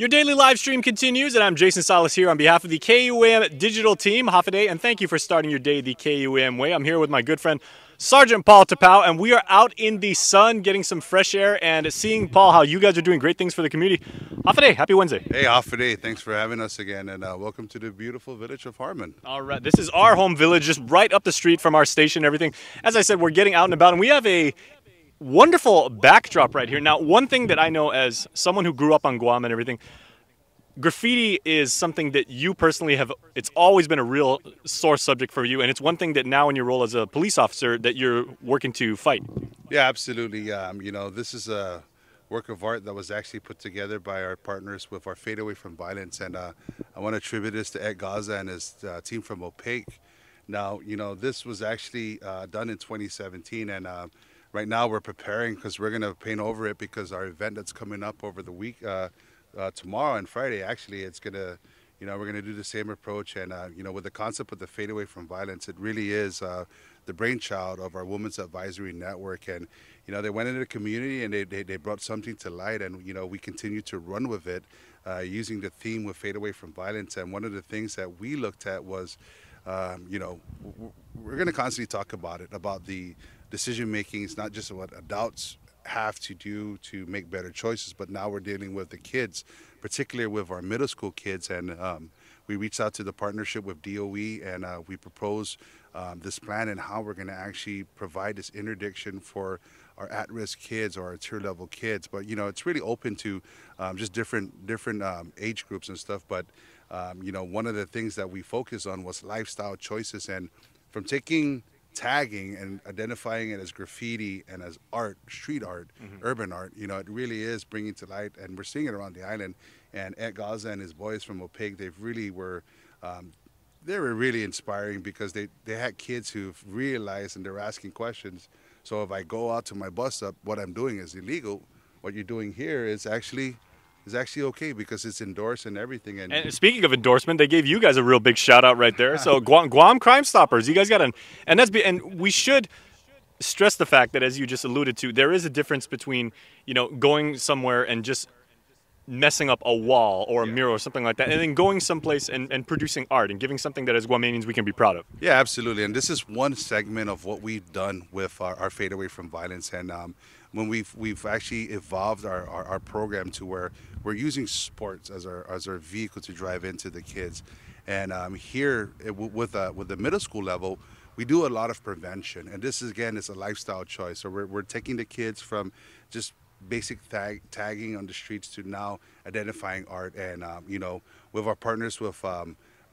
Your daily live stream continues, and I'm Jason Salas here on behalf of the KUAM digital team. Hafaday, and thank you for starting your day the KUAM way. I'm here with my good friend Sergeant Paul Tapau, and we are out in the sun getting some fresh air and seeing, Paul, how you guys are doing great things for the community. Hafaday, happy Wednesday. Hey, Hafaday, thanks for having us again, and welcome to the beautiful village of Harmon. All right, this is our home village, just right up the street from our station and everything. As I said, we're getting out and about, and we have a wonderful backdrop right here. Now, one thing that I know as someone who grew up on Guam and everything, graffiti is something that you personally have, it's always been a real sore subject for you, and it's one thing that now in your role as a police officer that you're working to fight. Yeah, absolutely. You know, this is a work of art that was actually put together by our partners with our Fade Away from Violence, and I want to attribute this to Ed Gaza and his team from Opaque. Now, you know, this was actually done in 2017, and right now we're preparing because we're going to paint over it because our event that's coming up over the week, tomorrow and Friday, actually, it's going to, you know, we're going to do the same approach. And, you know, with the concept of the Fade Away from Violence, it really is the brainchild of our Women's Advisory Network. And, you know, they went into the community and they brought something to light. And, you know, we continue to run with it using the theme with Fade Away from Violence. And one of the things that we looked at was, you know, we're going to constantly talk about it, about the decision making. It's not just what adults have to do to make better choices, but now we're dealing with the kids, particularly with our middle school kids. And we reached out to the partnership with DOE, and we proposed this plan and how we're going to actually provide this interdiction for our at-risk kids or our tier-level kids. But you know, it's really open to just different age groups and stuff. But you know, one of the things that we focused on was lifestyle choices, and from taking tagging and identifying it as graffiti and as art, street art, urban art, you know, it really is bringing to light, and we're seeing it around the island. And Ed Gaza and his boys from Opaque, they were really inspiring because they had kids who've realized and they're asking questions. So if I go out to my bus stop, what I'm doing is illegal. What you're doing here is actually okay because it's endorsed and everything. And speaking of endorsement, they gave you guys a real big shout out right there. So Guam Crime Stoppers, you guys got and we should stress the fact that, as you just alluded to, there is a difference between, you know, going somewhere and just messing up a wall or a mural or something like that, and then going someplace and producing art and giving something that as Guamanians we can be proud of. Yeah, absolutely. And this is one segment of what we've done with our Fade Away from Violence. And when we've actually evolved our program to where we're using sports as our vehicle to drive into the kids. And here with the middle school level, we do a lot of prevention. And this is, again, it's a lifestyle choice. So we're taking the kids from just basic tagging on the streets to now identifying art. And you know, with our partners with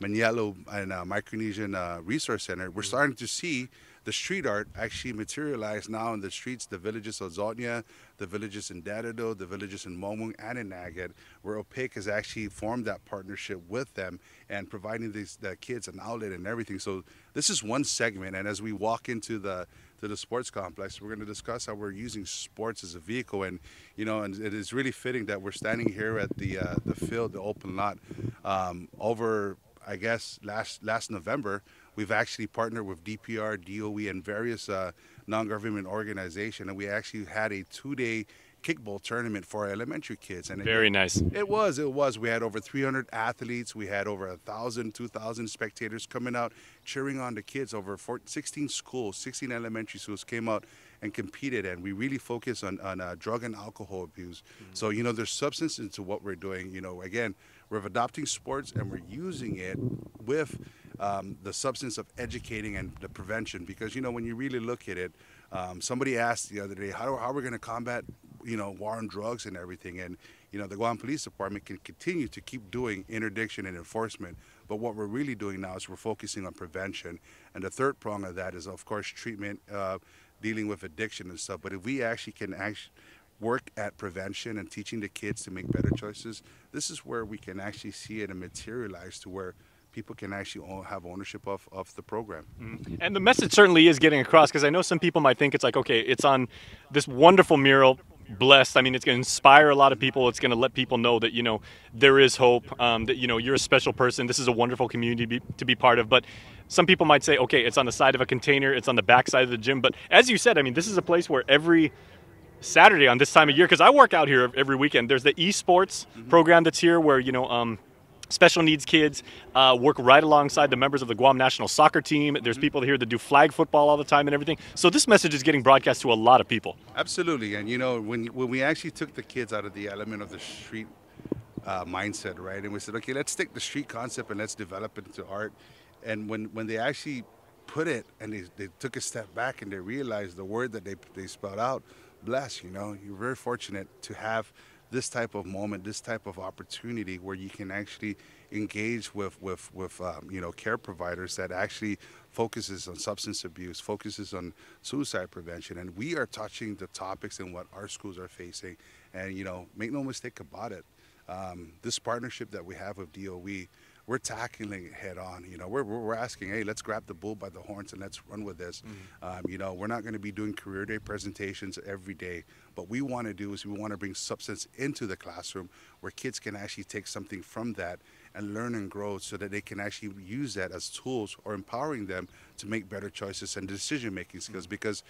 Manielo and Micronesian Resource Center, we're starting to see the street art actually materialize now in the streets, the villages of Zotnia, the villages in Dadado, the villages in Momung and in Nagad, where Opaque has actually formed that partnership with them and providing the kids an outlet and everything. So this is one segment, and as we walk into the sports complex, we're going to discuss how we're using sports as a vehicle. And you know, and it is really fitting that we're standing here at the field, the open lot, over, I guess, last November. We've actually partnered with DPR, DOE, and various non-government organizations, and we actually had a 2-day kickball tournament for our elementary kids. And very nice. It was. We had over 300 athletes. We had over 1,000, 2,000 spectators coming out, cheering on the kids. Over 16 schools, 16 elementary schools came out and competed, and we really focus on drug and alcohol abuse. So, you know, there's substance into what we're doing. You know, again, we're adopting sports and we're using it with the substance of educating and the prevention, because, you know, when you really look at it, somebody asked the other day, how are we going to combat, you know, war on drugs and everything? And, you know, the Guam Police Department can continue to keep doing interdiction and enforcement, but what we're really doing now is we're focusing on prevention. And the third prong of that is, of course, treatment, dealing with addiction and stuff. But if we actually can work at prevention and teaching the kids to make better choices, this is where we can actually see it and materialize to where people can actually have ownership of the program. And the message certainly is getting across, because I know some people might think it's like, okay, it's on this wonderful mural, blessed. I mean, it's going to inspire a lot of people. It's going to let people know that, you know, there is hope, that, you know, you're a special person. This is a wonderful community to be part of. But some people might say, okay, it's on the side of a container, it's on the back side of the gym. But as you said, I mean, this is a place where every Saturday on this time of year, because I work out here every weekend. There's the esports program that's here, where special needs kids work right alongside the members of the Guam national soccer team. There's people here that do flag football all the time and everything. So this message is getting broadcast to a lot of people. Absolutely, and when we actually took the kids out of the element of the street mindset, right, and we said, okay, let's take the street concept and let's develop it into art. And when they actually put it and they took a step back and they realized the word that they spelled out, bless, you're very fortunate to have this type of moment, this type of opportunity where you can actually engage with care providers that actually focuses on substance abuse, focuses on suicide prevention, and we are touching the topics in what our schools are facing. And make no mistake about it, this partnership that we have with DOE, we're tackling it head on. We're asking, hey, let's grab the bull by the horns and let's run with this. We're not going to be doing career day presentations every day. What we want to do is we want to bring substance into the classroom where kids can actually take something from that and learn and grow, so that they can actually use that as tools or empowering them to make better choices and decision-making skills. Because,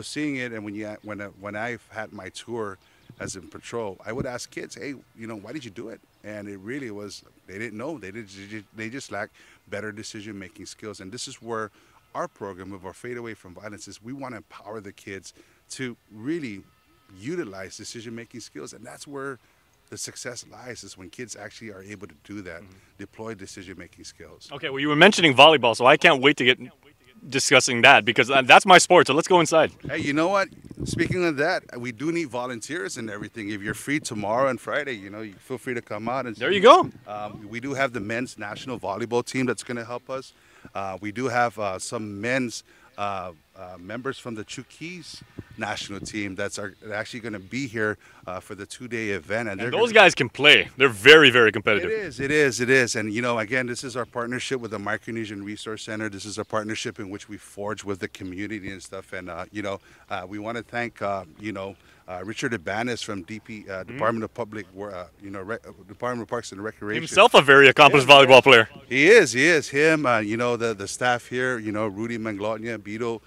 seeing it, and when I've had my tour as in patrol, I would ask kids, hey, why did you do it? And it really was, they didn't know. They just lacked better decision-making skills. And this is where our program of our Fade Away from Violence is. We want to empower the kids to really utilize decision-making skills. And that's where the success lies, is when kids actually are able to do that, deploy decision-making skills. Okay, well, you were mentioning volleyball, so I can't wait to get discussing that, because that's my sport. So let's go inside. Hey, you know what? Speaking of that, we do need volunteers and everything. If you're free tomorrow and Friday, you feel free to come out. And there you go. We do have the men's national volleyball team that's going to help us. We do have some men's members from the Chuukese national team that's actually going to be here for the 2-day event. And those guys can play. They're very, very competitive. It is. And, again, this is our partnership with the Micronesian Resource Center. This is a partnership in which we forge with the community and stuff. And, we want to thank, Richard Ibanez from Department of Public, Department of Parks and Recreation. Himself a very accomplished volleyball player. He is. Him, the staff here, Rudy Manglotnia, Beto,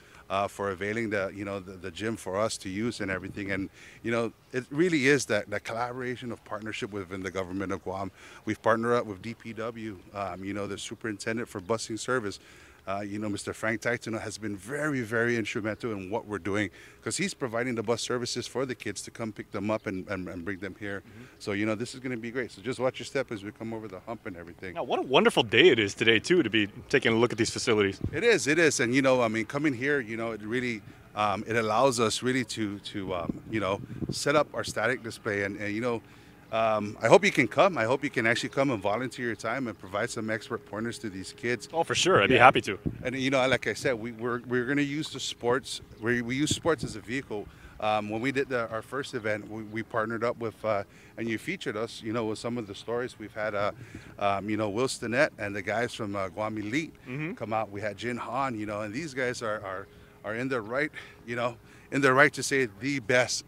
for availing the gym for us to use and everything. And it really is that collaboration of partnership within the government of Guam. We've partnered up with DPW, the superintendent for busing service. Mr. Frank Titan has been very, very instrumental in what we're doing, because he's providing the bus services for the kids to come pick them up and bring them here. So, this is going to be great. So just watch your step as we come over the hump and everything. Now, what a wonderful day it is today, too, to be taking a look at these facilities. It is. And, coming here, it really, it allows us really to set up our static display. And I hope you can come. I hope you can actually come and volunteer your time and provide some expert pointers to these kids. Oh, for sure. I'd be happy to. And, like I said, we're going to use the sports. We use sports as a vehicle. When we did our first event, we partnered up with, and you featured us, with some of the stories. We've had, Will Stinnett and the guys from Guam Elite come out. We had Jin Han, and these guys are in their right, to say the best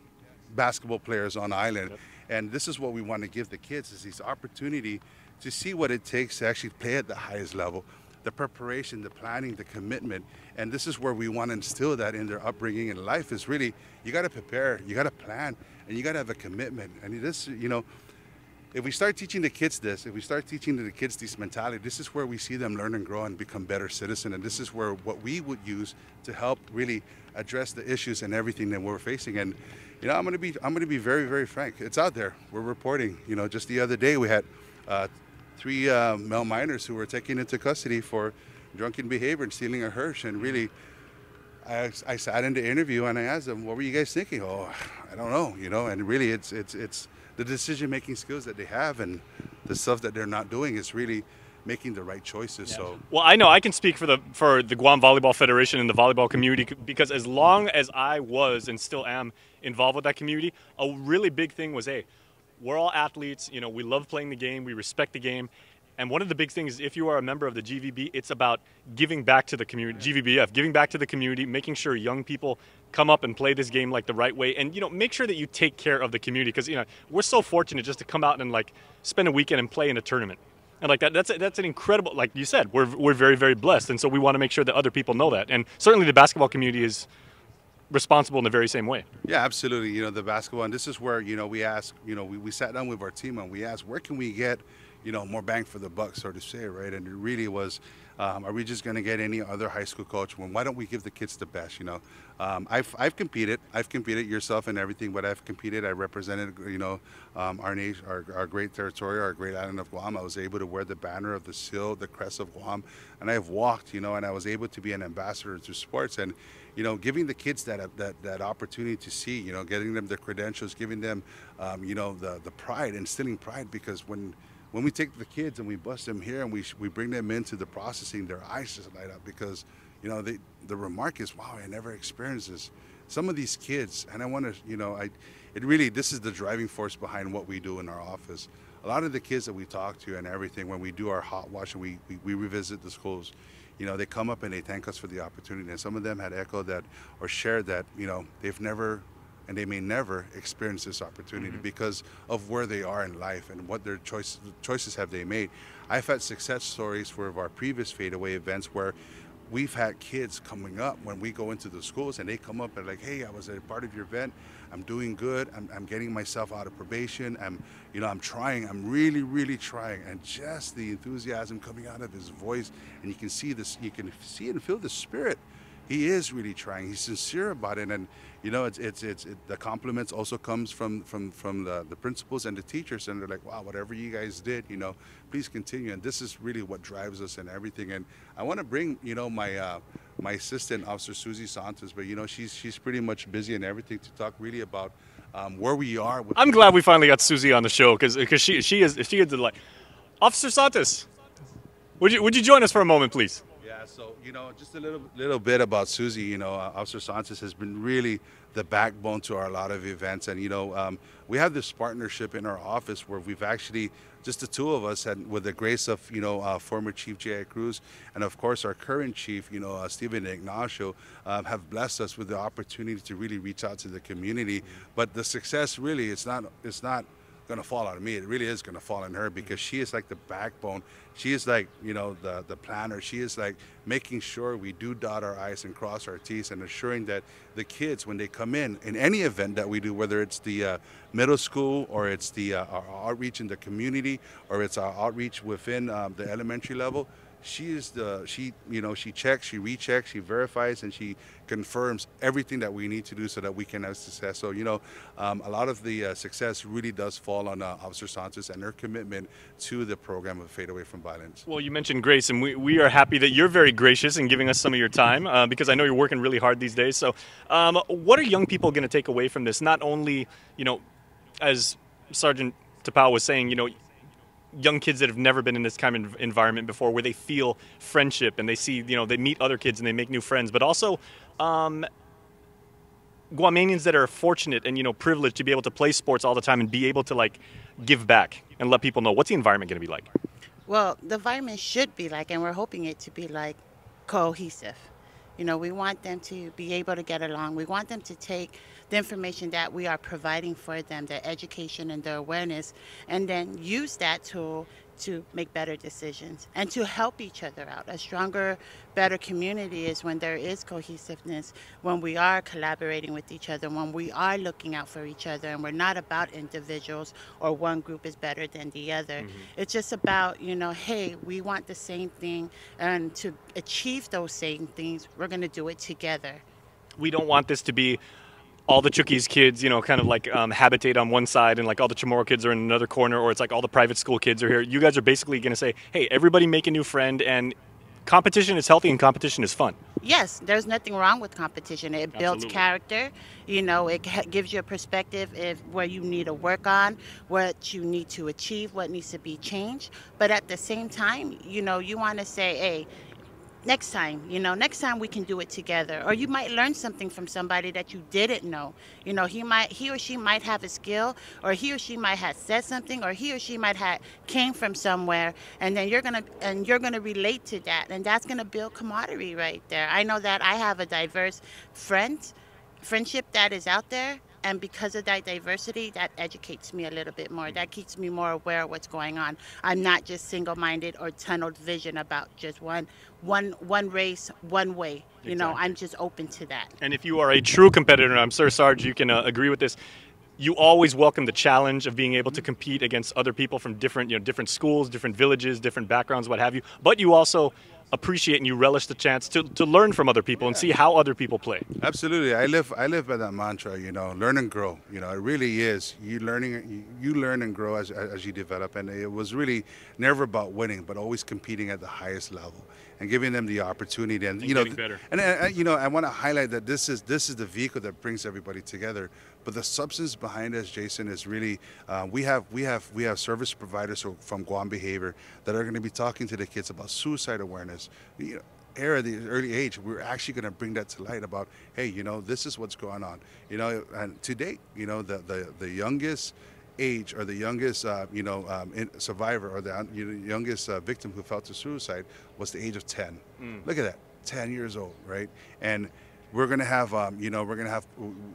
basketball players on the island. Yep. And this is what we want to give the kids, is this opportunity to see what it takes to actually play at the highest level, the preparation, the planning, the commitment. And this is where we want to instill that in their upbringing. And life is really, you got to prepare, you got to plan, and you got to have a commitment. And this, if we start teaching the kids this, if we start teaching the kids this mentality, this is where we see them learn and grow and become better citizens. And this is where what we would use to help really address the issues and everything that we're facing. And I'm going to be very, very frank. It's out there. We're reporting. Just the other day we had 3 male minors who were taken into custody for drunken behavior and stealing a Hirsch. And really, I sat in the interview and I asked them, "What were you guys thinking?" "Oh, I don't know." And really, it's the decision-making skills that they have and the stuff that they're not doing is really making the right choices. Yeah. So, well, I know I can speak for the Guam Volleyball Federation and the volleyball community, because as long as I was and still am involved with that community, a really big thing was, hey, we're all athletes. We love playing the game. We respect the game. And one of the big things, if you are a member of the GVB, it's about giving back to the community, GVBF, giving back to the community, making sure young people come up and play this game like the right way, and make sure that you take care of the community, because we're so fortunate just to come out and spend a weekend and play in a tournament. And that's an incredible, like you said, we're very, very blessed, and so we want to make sure that other people know that. And certainly the basketball community is responsible in the very same way. Yeah, absolutely. You know, the basketball, and this is where, you know, we ask, you know, we sat down with our team and we asked, where can we get, you know, more bang for the buck, so to say, right? And it really was, are we just going to get any other high school coach? Well, why don't we give the kids the best, you know? I've competed yourself and everything, but I've competed. I represented, you know, our nation, our great territory, our great island of Guam. I was able to wear the banner of the seal, the crest of Guam, and I've walked, you know, and I was able to be an ambassador to sports. And you know, giving the kids that opportunity to see, you know, getting them the credentials, giving them, you know, the pride, instilling pride, because when we take the kids and we bust them here and we bring them into the processing, their eyes just light up because, you know, the remark is, wow, I never experienced this. Some of these kids, and I want to, you know, this is the driving force behind what we do in our office. A lot of the kids that we talk to and everything, when we do our hot wash and we revisit the schools, you know, they come up and they thank us for the opportunity. And some of them had echoed that or shared that, you know, they've never and they may never experience this opportunity because of where they are in life and what their choices have they made. I've had success stories for our previous fadeaway events where we've had kids coming up when we go into the schools and they come up and like, hey, I was a part of your event. I'm doing good. I'm getting myself out of probation. I'm trying. I'm really, really trying. And just the enthusiasm coming out of his voice, and you can see this. You can see and feel the spirit. He is really trying. He's sincere about it, and you know, the compliments also comes from the principals and the teachers, and they're like, wow, whatever you guys did, you know, please continue. And this is really what drives us and everything. And I want to bring, you know, my assistant, Officer Susie Santos, but you know, she's pretty much busy and everything to talk really about where we are. I'm glad we finally got Susie on the show because she is a delight. Officer Santos, would you join us for a moment, please? Yeah, so, you know, just a little bit about Susie. You know, Officer Santos has been really the backbone to a lot of events. And, you know, we have this partnership in our office where we've actually, just the two of us, and with the grace of, you know, former Chief J.I. Cruz and, of course, our current chief, you know, Stephen Ignacio, have blessed us with the opportunity to really reach out to the community. But the success really, it's not going to fall on me. It really is going to fall on her because she is like the backbone. She is like, you know, the planner. She is like making sure we do dot our I's and cross our T's and assuring that the kids, when they come in any event that we do, whether it's the middle school or it's the our outreach in the community or it's our outreach within the elementary level, she checks, she rechecks, she verifies, and she confirms everything that we need to do so that we can have success. So, you know, a lot of the success really does fall on Officer Santos and her commitment to the program of Fade Away from Violence. Well, you mentioned grace, and we are happy that you're very gracious in giving us some of your time because I know you're working really hard these days. So what are young people going to take away from this? Not only, you know, as Sergeant Tapao was saying, you know, young kids that have never been in this kind of environment before where they feel friendship and they see, you know, they meet other kids and they make new friends, but also Guamanians that are fortunate and, you know, privileged to be able to play sports all the time and be able to, like, give back and let people know. What's the environment going to be like? Well, the environment should be like, and we're hoping it to be like, cohesive. You know, we want them to be able to get along. We want them to take the information that we are providing for them, their education and their awareness, and then use that tool to make better decisions and to help each other out. A stronger, better community is when there is cohesiveness, when we are collaborating with each other, when we are looking out for each other, and we're not about individuals or one group is better than the other. It's just about, you know, hey, we want the same thing, and to achieve those same things, we're going to do it together. We don't want this to be all the Chukis kids, you know, kind of like habitate on one side and like all the Chamorro kids are in another corner, or it's like all the private school kids are here. You guys are basically going to say, hey, everybody make a new friend, and competition is healthy and competition is fun. Yes, there's nothing wrong with competition. It builds Absolutely. Character. You know, it gives you a perspective of where you need to work on, what you need to achieve, what needs to be changed. But at the same time, you know, you want to say, hey, next time we can do it together. Or you might learn something from somebody that you didn't know. You know, he or she might have a skill, or he or she might have said something, or he or she might have came from somewhere, and then you're gonna relate to that, and that's gonna build camaraderie right there. I know that I have a diverse friendship that is out there, And because of that diversity, that educates me a little bit more. That keeps me more aware of what's going on. I'm not just single-minded or tunneled vision about just one race, one way. You know, Exactly. I'm just open to that. And if you are a true competitor, and I'm sure Sarge, you can agree with this, you always welcome the challenge of being able to compete against other people from different, different schools, different villages, different backgrounds, what have you. But you also appreciate and you relish the chance to learn from other people and see how other people play. Absolutely, I live by that mantra. Learn and grow. It really is. You learn and grow as you develop, and it was really never about winning, but always competing at the highest level and giving them the opportunity. And getting better. And I want to highlight that this is the vehicle that brings everybody together. But the substance behind us, Jason, is really we have service providers from Guam Behavior that are going to be talking to the kids about suicide awareness. At the early age, we're actually going to bring that to light about, hey, this is what's going on. And to date, the youngest age or the youngest survivor or the youngest victim who fell to suicide was the age of 10. Look at that, 10 years old, right? And we're going to have,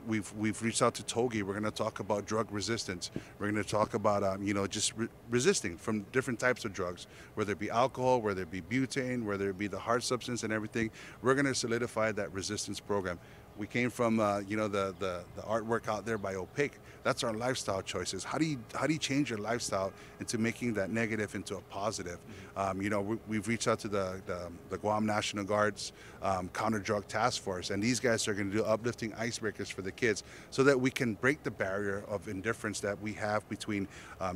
we've reached out to Togi. We're going to talk about drug resistance. We're going to talk about, just resisting from different types of drugs, whether it be alcohol, whether it be butane, whether it be the hard substance and everything. We're going to solidify that resistance program. We came from, the artwork out there by Opaque. That's our lifestyle choices. How do you change your lifestyle into making that negative into a positive? We've reached out to the Guam National Guard's Counter Drug Task Force, and these guys are going to do uplifting icebreakers for the kids so that we can break the barrier of indifference that we have between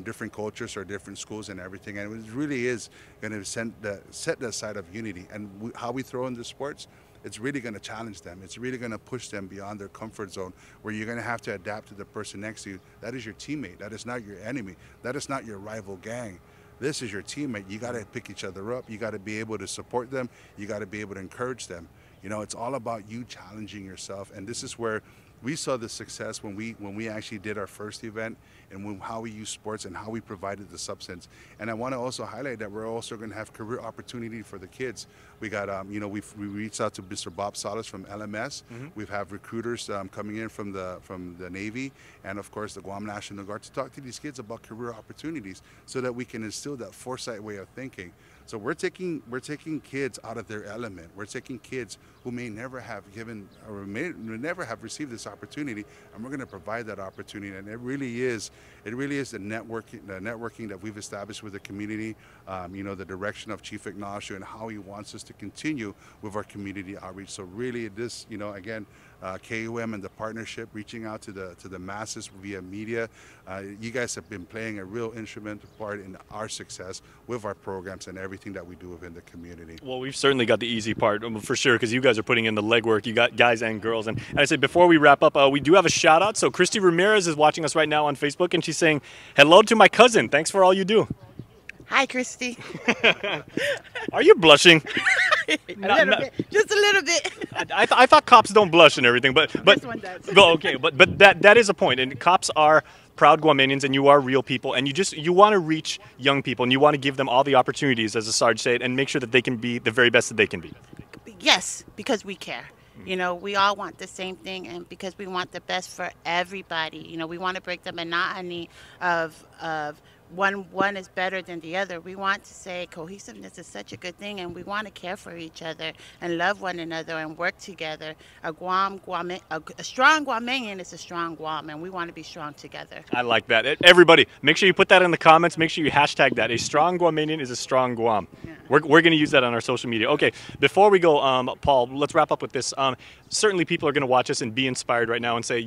different cultures or different schools and everything. And it really is going to set that side of unity. And how we throw in the sports, it's really going to challenge them. It's really going to push them beyond their comfort zone, where you're going to have to adapt to the person next to you. That is your teammate. That is not your enemy. That is not your rival gang. This is your teammate. You got to pick each other up. You got to be able to support them. You got to be able to encourage them. It's all about you challenging yourself. And this is where we saw the success when we actually did our first event, and how we use sports and how we provided the substance. And I want to also highlight that we're also going to have career opportunity for the kids. We got, we reached out to Mr. Bob Salas from LMS. We have recruiters coming in from the Navy, and of course the Guam National Guard, to talk to these kids about career opportunities, so that we can instill that foresight way of thinking. So we're taking kids out of their element. We're taking kids who may never have given or may never have received this opportunity, and we're going to provide that opportunity. And it really is the networking that we've established with the community. The direction of Chief Ignacio and how he wants us to continue with our community outreach. So really, this again. KUM and the partnership, reaching out to the masses via media. You guys have been playing a real instrumental part in our success with our programs and everything that we do within the community. Well, we've certainly got the easy part for sure, because you guys are putting in the legwork. You got guys and girls. And I said, before we wrap up, we do have a shout out. So Christy Ramirez is watching us right now on Facebook, and she's saying, "Hello to my cousin. Thanks for all you do." Hi, Christy. Are you blushing? A little bit. Just a little bit. I thought cops don't blush and everything, but This one does. Well, okay, but that is a point. And cops are proud Guamanians, and you are real people, and you want to reach young people, and you want to give them all the opportunities, as the Sarge said, and make sure that they can be the very best that they can be. Yes, because we care. We all want the same thing, and because we want the best for everybody. We want to break the monotony of one is better than the other. We want to say cohesiveness is such a good thing, and we want to care for each other and love one another and work together. A strong Guamanian is a strong Guam, and we want to be strong together. I like that. Everybody, make sure you put that in the comments. Make sure you hashtag that. A strong Guamanian is a strong Guam. Yeah. We're going to use that on our social media. Okay, before we go, Paul, let's wrap up with this. Certainly people are going to watch us and be inspired right now and say,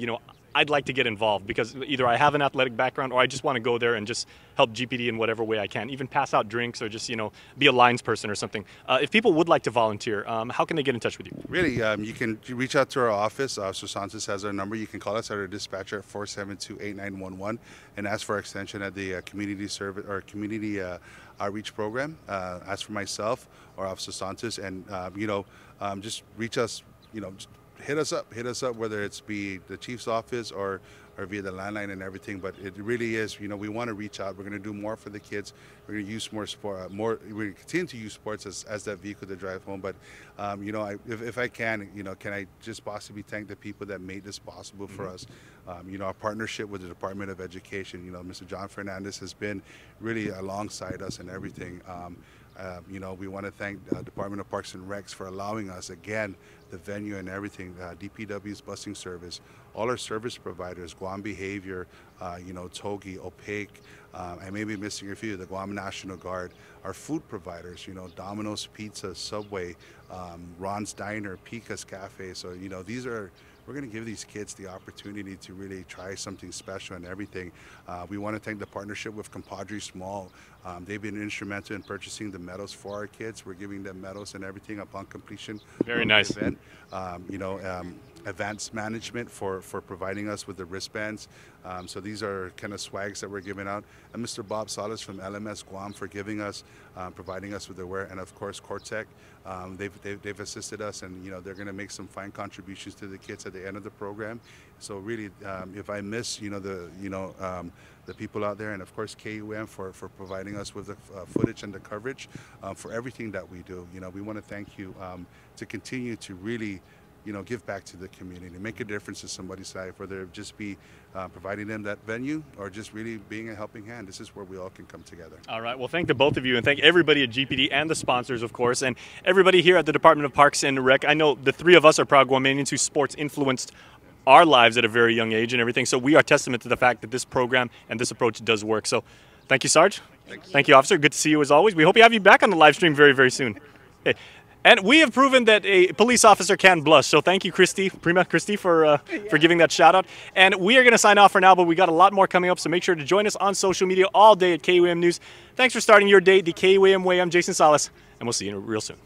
I'd like to get involved, because either I have an athletic background or I just want to go there and just help GPD in whatever way I can, even pass out drinks or just, be a lines person or something. If people would like to volunteer, how can they get in touch with you? Really, you can reach out to our office. Officer Santos has our number. You can call us at our dispatcher at 472-8911 and ask for extension at the community service or community outreach program. Ask for myself or Officer Santos, and just reach us, just hit us up, whether it's be the chief's office or via the landline and everything. But it really is, you know, we want to reach out. We're going to do more for the kids. We're going to use more sport, we're going to continue to use sports as that vehicle to drive home. But, you know, if I can, you know, can I just possibly thank the people that made this possible for us? You know, our partnership with the Department of Education, you know, Mr. John Fernandez has been really alongside us and everything. You know, we want to thank the Department of Parks and Recs for allowing us, again, the venue and everything, DPW's busing service, all our service providers, Guam Behavior, you know, Togi, Opaque, I may be missing a few, the Guam National Guard, our food providers, you know, Domino's Pizza, Subway, Ron's Diner, Pika's Cafe. So, you know, we're going to give these kids the opportunity to really try something special and everything. We want to thank the partnership with Compadre Small. They've been instrumental in purchasing the medals for our kids. We're giving them medals and everything upon completion. Very nice. Of the event. You know, Advanced Management for providing us with the wristbands. So these are kind of swags that we're giving out. And Mr. Bob Salas from LMS Guam for giving us, providing us with the wear. And of course, Cortec, they've assisted us, and you know, they're going to make some fine contributions to the kids at the end of the program. So really, if I miss, you know, the people out there, and of course KUM for providing us with the footage and the coverage for everything that we do. You know, we want to thank you to continue to really, you know, give back to the community, make a difference in somebody's life, whether it just be providing them that venue or just really being a helping hand. This is where we all can come together. All right. Well, thank the both of you, and thank everybody at GPD and the sponsors, of course, and everybody here at the Department of Parks and Rec. I know the three of us are proud Guamanians whose sports influenced our lives at a very young age and everything. So we are testament to the fact that this program and this approach does work. So thank you, Sarge. Thank you, Officer. Good to see you as always. We hope you have you back on the live stream very, very soon. Hey. And we have proven that a police officer can blush. So thank you, Prima Christy, for giving that shout out. And we are going to sign off for now, but we got a lot more coming up. So make sure to join us on social media all day at KUAM News. Thanks for starting your day the KUAM way. I'm Jason Salas, and we'll see you real soon.